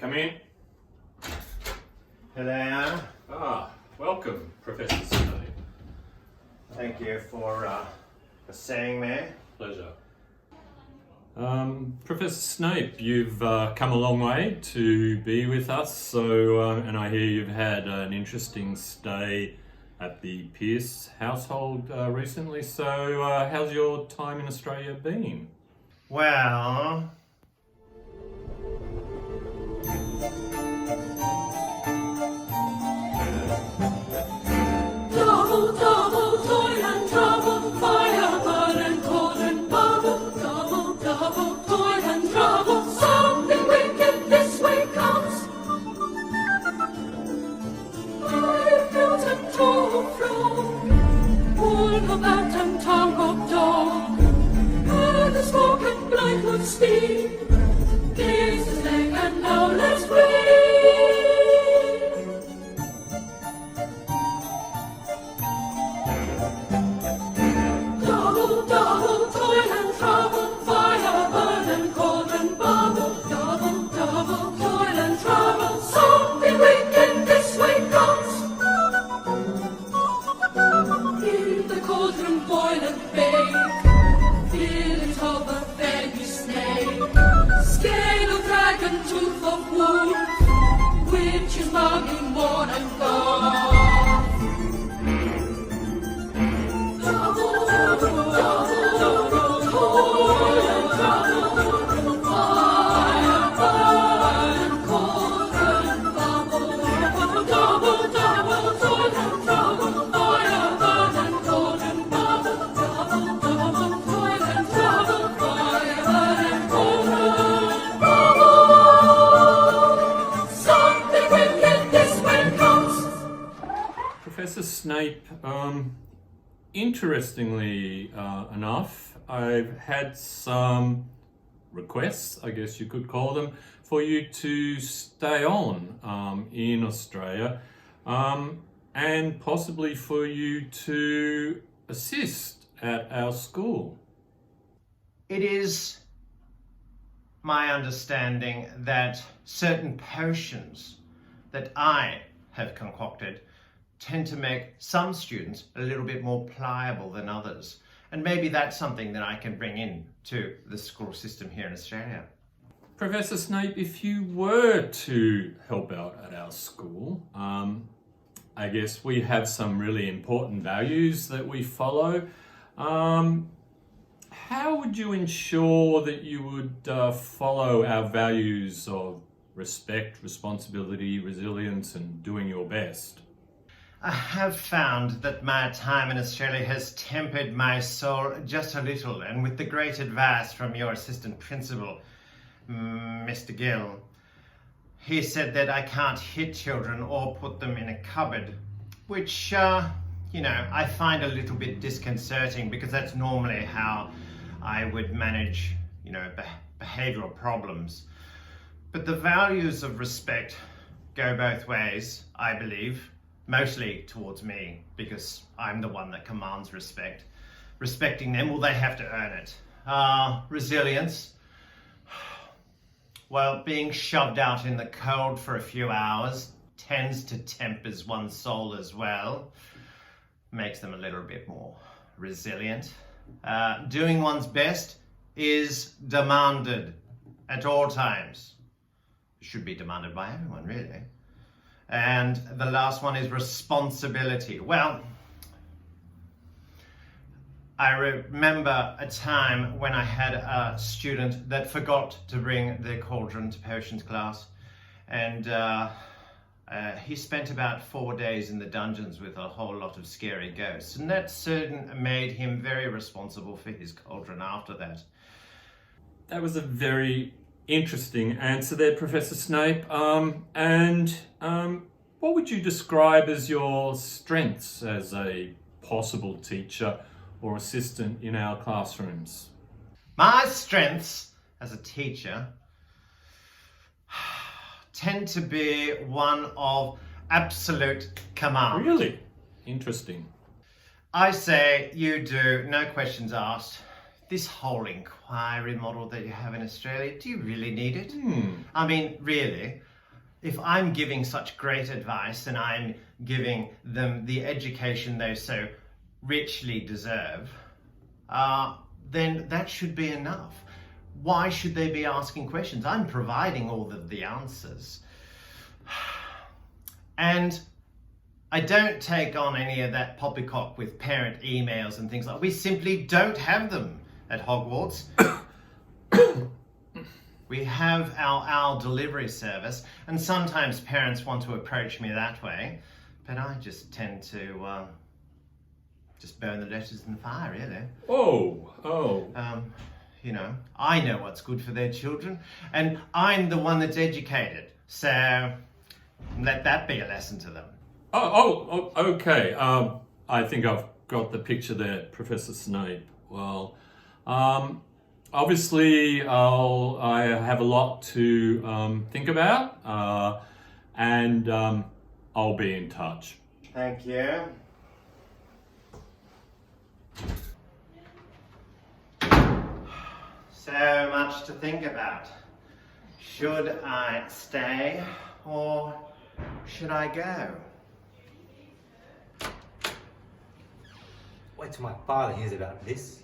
Come in. Hello. Welcome, Professor Snape. Thank you for seeing me. Pleasure. Professor Snape, you've come a long way to be with us, and I hear you've had an interesting stay at the Pierce household recently. So how's your time in Australia been? Well, double, double, toil and trouble, fire, burn and cold and bubble. Double, double, toil and trouble, something wicked this way comes. I've built and drove from, walk of bat and tongue of dog, and the smoke and blind would steam. Gaze his leg and now let's breathe. Double, double, toil and trouble, fire, burn and cold and bubble. Double, double, toil and trouble, something wicked this way comes. In the cauldron boil and bake, fill it over fairy snake, scale of dragon, tooth of wolf, witches mugging morn and gone. Professor Snape, interestingly enough, I've had some requests, I guess you could call them, for you to stay on in Australia and possibly for you to assist at our school. it is my understanding that certain potions that I have concocted tend to make some students a little bit more pliable than others. And maybe that's something that I can bring in to the school system here in Australia. Professor Snape, if you were to help out at our school, I guess we have some really important values that we follow. How would you ensure that you would follow our values of respect, responsibility, resilience, and doing your best? I have found that my time in Australia has tempered my soul just a little, and with the great advice from your assistant principal, Mr. Gill, he said that I can't hit children or put them in a cupboard, which, I find a little bit disconcerting because that's normally how I would manage, behavioral problems. But the values of respect go both ways, I believe. Mostly towards me, because I'm the one that commands respect. Respecting them, well, they have to earn it. Resilience. Well, being shoved out in the cold for a few hours tends to temper one's soul as well. Makes them a little bit more resilient. Doing one's best is demanded at all times. It should be demanded by everyone, really. And the last one is responsibility. Well, I remember a time when I had a student that forgot to bring their cauldron to potions class, and he spent about 4 days in the dungeons with a whole lot of scary ghosts, and that certainly made him very responsible for his cauldron after that. That was a very interesting answer there, Professor Snape. What would you describe as your strengths as a possible teacher or assistant in our classrooms? My strengths as a teacher tend to be one of absolute command. Really? Interesting. I say you do, no questions asked. This whole inquiry model that you have in Australia, do you really need it? I mean, really? if I'm giving such great advice and I'm giving them the education they so richly deserve, then that should be enough. Why should they be asking questions? I'm providing all of the answers. And I don't take on any of that poppycock with parent emails and things like that. We simply don't have them at Hogwarts. We have our delivery service, and sometimes parents want to approach me that way, but I just tend to just burn the letters in the fire, really. You know, I know what's good for their children, and I'm the one that's educated, so let that be a lesson to them. Okay. I think I've got the picture there, Professor Snape. Well, obviously I have a lot to think about, and I'll be in touch. Thank you. So much to think about. Should I stay or should I go? Wait till my father hears about this.